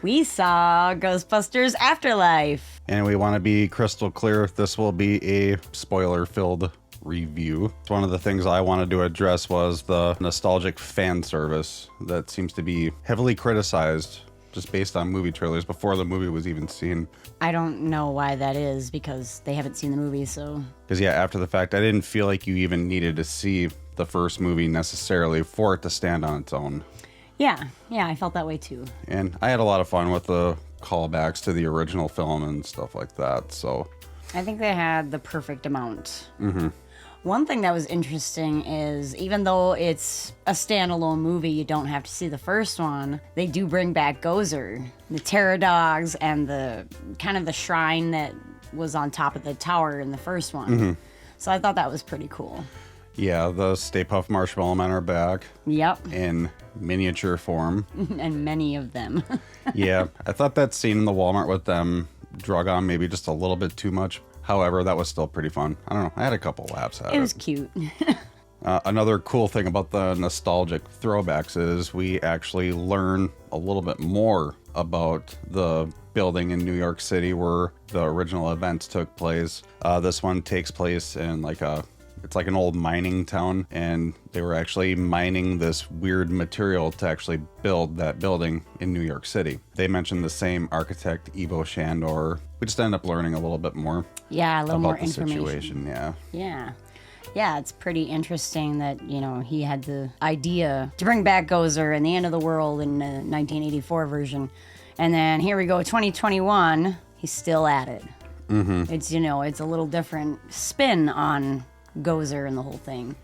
We saw Ghostbusters Afterlife. And we want to be crystal clear, this will be a spoiler-filled review. One of the things I wanted to address was the nostalgic fan service that seems to be heavily criticized just based on movie trailers before the movie was even seen. I don't know why that is, because they haven't seen the movie, so... Because, yeah, after the fact, I didn't feel like you even needed to see the first movie necessarily for it to stand on its own. Yeah, I felt that way too. And I had a lot of fun with the callbacks to the original film and stuff like that, so... I think they had the perfect amount. Mm-hmm. One thing that was interesting is, even though it's a standalone movie, you don't have to see the first one, they do bring back Gozer, the Terror Dogs, and the kind of the shrine that was on top of the tower in the first one. Mm-hmm. So I thought that was pretty cool. Yeah, the Stay Puft Marshmallow Men are back. Yep. In miniature form. And many of them. Yeah, I thought that scene in the Walmart with them drug on maybe just a little bit too much. However, that was still pretty fun. I don't know. I had a couple laughs at it. It was cute. Another cool thing about the nostalgic throwbacks is we actually learn a little bit more about the building in New York City where the original events took place. This one takes place in it's like an old mining town, and they were actually mining this weird material to actually build that building in New York City. They mentioned the same architect, Ivo Shandor. We just ended up learning a little bit more. Yeah, a little more about the information. Situation. Yeah, it's pretty interesting that, he had the idea to bring back Gozer in the end of the world in the 1984 version. And then here we go, 2021, he's still at it. Mm-hmm. It's, it's a little different spin on Gozer and the whole thing.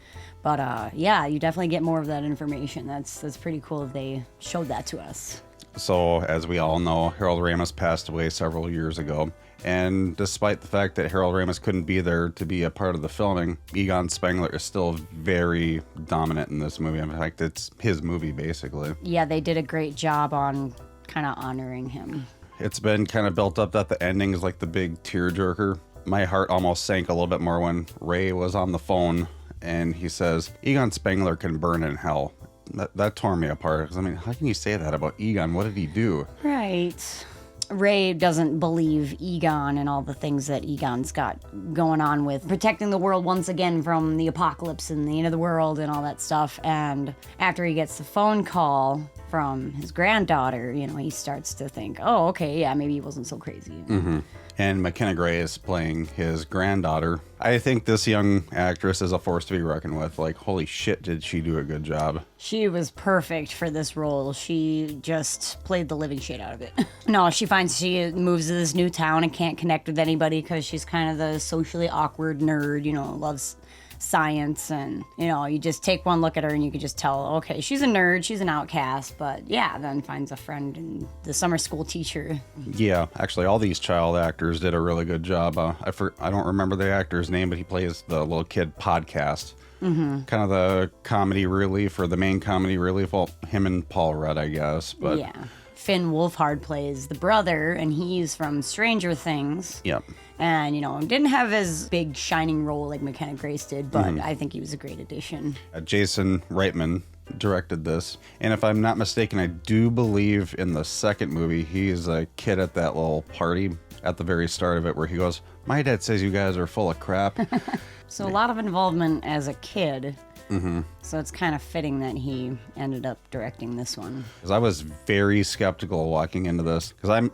But you definitely get more of that information. That's pretty cool if they showed that to us. So, as we all know, Harold Ramis passed away several years ago. And despite the fact that Harold Ramis couldn't be there to be a part of the filming, Egon Spengler is still very dominant in this movie. In fact, it's his movie, basically. Yeah, they did a great job on kind of honoring him. It's been kind of built up that the ending is like the big tearjerker. My heart almost sank a little bit more when Ray was on the phone and he says, Egon Spengler can burn in hell. That tore me apart. 'Cause, I mean, how can you say that about Egon? What did he do? Right. Ray doesn't believe Egon and all the things that Egon's got going on with protecting the world once again from the apocalypse and the end of the world and all that stuff. And after he gets the phone call from his granddaughter, he starts to think, oh, okay, yeah, maybe he wasn't so crazy. Mm-hmm. And McKenna Grace is playing his granddaughter. I think this young actress is a force to be reckoned with. Like, holy shit, did she do a good job. She was perfect for this role. She just played the living shit out of it. No, she finds she moves to this new town and can't connect with anybody because she's kind of the socially awkward nerd, loves science, and you just take one look at her and you can just tell, okay, she's a nerd, she's an outcast, but then finds a friend in the summer school teacher. Yeah, actually all these child actors did a really good job. I don't remember the actor's name, but he plays the little kid podcast. Mm-hmm. Kind of the comedy relief, or the main comedy relief. Well, him and Paul Rudd, I guess. But yeah, Finn Wolfhard plays the brother, and he's from Stranger Things. Yep. And, didn't have as big shining role like McKenna Grace did, but I think he was a great addition. Jason Reitman directed this. And if I'm not mistaken, I do believe in the second movie, he's a kid at that little party at the very start of it where he goes, my dad says you guys are full of crap. So a lot of involvement as a kid. Mm-hmm. So it's kind of fitting that he ended up directing this one. Because I was very skeptical walking into this. Because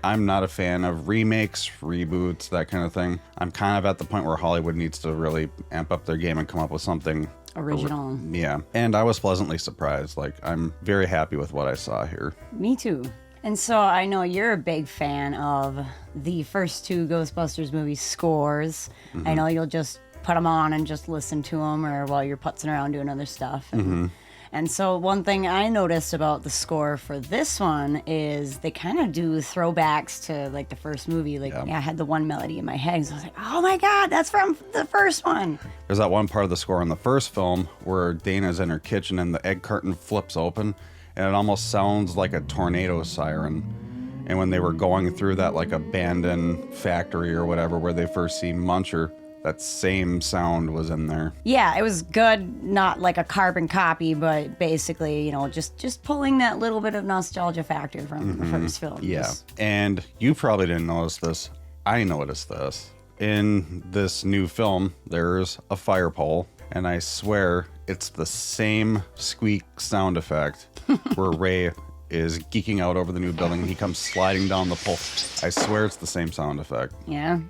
I'm not a fan of remakes, reboots, that kind of thing. I'm kind of at the point where Hollywood needs to really amp up their game and come up with something original. Yeah. And I was pleasantly surprised. Like, I'm very happy with what I saw here. Me too. And so I know you're a big fan of the first two Ghostbusters movie scores. Mm-hmm. I know you'll just put them on and just listen to them, or while you're putzing around doing other stuff. And so one thing I noticed about the score for this one is they kind of do throwbacks to like the first movie. Like, I had the one melody in my head, so I was like, oh my God, that's from the first one. There's that one part of the score in the first film where Dana's in her kitchen and the egg carton flips open, and it almost sounds like a tornado siren. And when they were going through that like abandoned factory or whatever where they first see Muncher, that same sound was in there. Yeah, it was good, not like a carbon copy, but basically, just pulling that little bit of nostalgia factor from the first film. Yeah. Just- And you probably didn't notice this. I noticed this. In this new film, there's a fire pole, and I swear it's the same squeak sound effect where Ray is geeking out over the new building and he comes sliding down the pole. I swear it's the same sound effect. Yeah.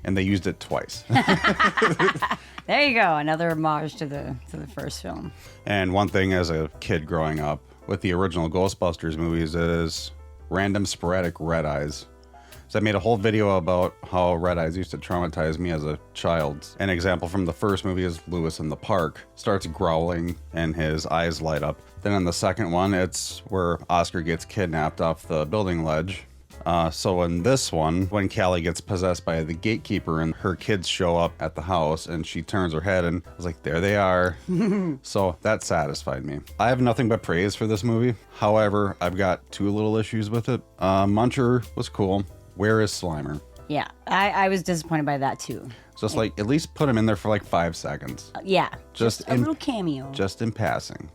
And they used it twice. There you go, another homage to the first film. And one thing as a kid growing up with the original Ghostbusters movies is random sporadic red eyes. So I made a whole video about how red eyes used to traumatize me as a child. An example from the first movie is Lewis in the park starts growling and his eyes light up. Then in the second one, it's where Oscar gets kidnapped off the building ledge. So in this one, when Callie gets possessed by the gatekeeper and her kids show up at the house and she turns her head and I was like, there they are. So that satisfied me. I have nothing but praise for this movie. However, I've got two little issues with it. Muncher was cool. Where is Slimer? Yeah, I was disappointed by that too. Just like at least put him in there for like 5 seconds. Yeah, Just a little cameo. Just in passing.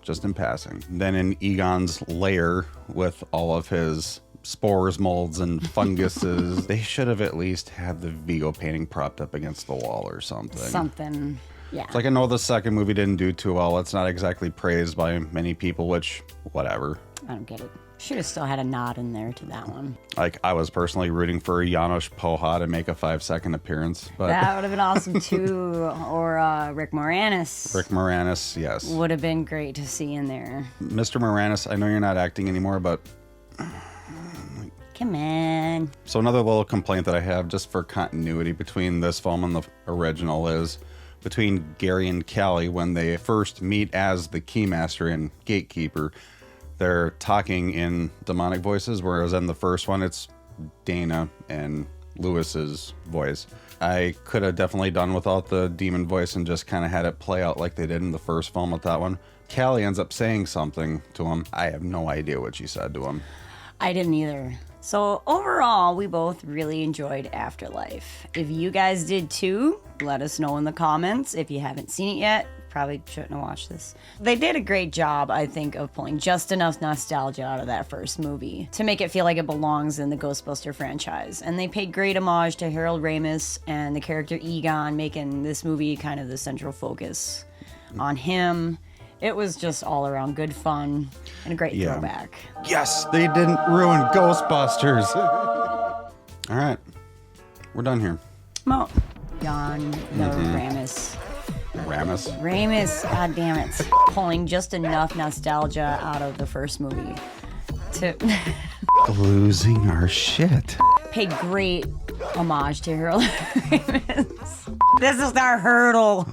Then in Egon's lair with all of his spores, molds, and funguses, they should have at least had the Vigo painting propped up against the wall or something. Something, yeah. It's like I know the second movie didn't do too well. It's not exactly praised by many people, which, whatever. I don't get it. Should have still had a nod in there to that one. Like, I was personally rooting for Janos Poha to make a 5-second appearance, but That would have been awesome too. Or Rick Moranis. Rick Moranis, yes. Would have been great to see in there. Mr. Moranis, I know you're not acting anymore, but Come on. so another little complaint that I have just for continuity between this film and the original is between Gary and Callie when they first meet as the Keymaster and Gatekeeper. They're talking in demonic voices, whereas in the first one, it's Dana and Lewis's voice. I could have definitely done without the demon voice and just kind of had it play out like they did in the first film with that one. Callie ends up saying something to him. I have no idea what she said to him. I didn't either. So overall, we both really enjoyed Afterlife. If you guys did too, let us know in the comments. If you haven't seen it yet, probably shouldn't have watched this. They did a great job, I think, of pulling just enough nostalgia out of that first movie to make it feel like it belongs in the Ghostbuster franchise. And they paid great homage to Harold Ramis and the character Egon, making this movie kind of the central focus on him. It was just all around good fun and a great throwback. Yes, they didn't ruin Ghostbusters. All right, we're done here. Well, Egon, no, Ramis. Ramis, god damn it. Pulling just enough nostalgia out of the first movie to Losing our shit. pay great homage to Harold Ramis. This is our hurdle.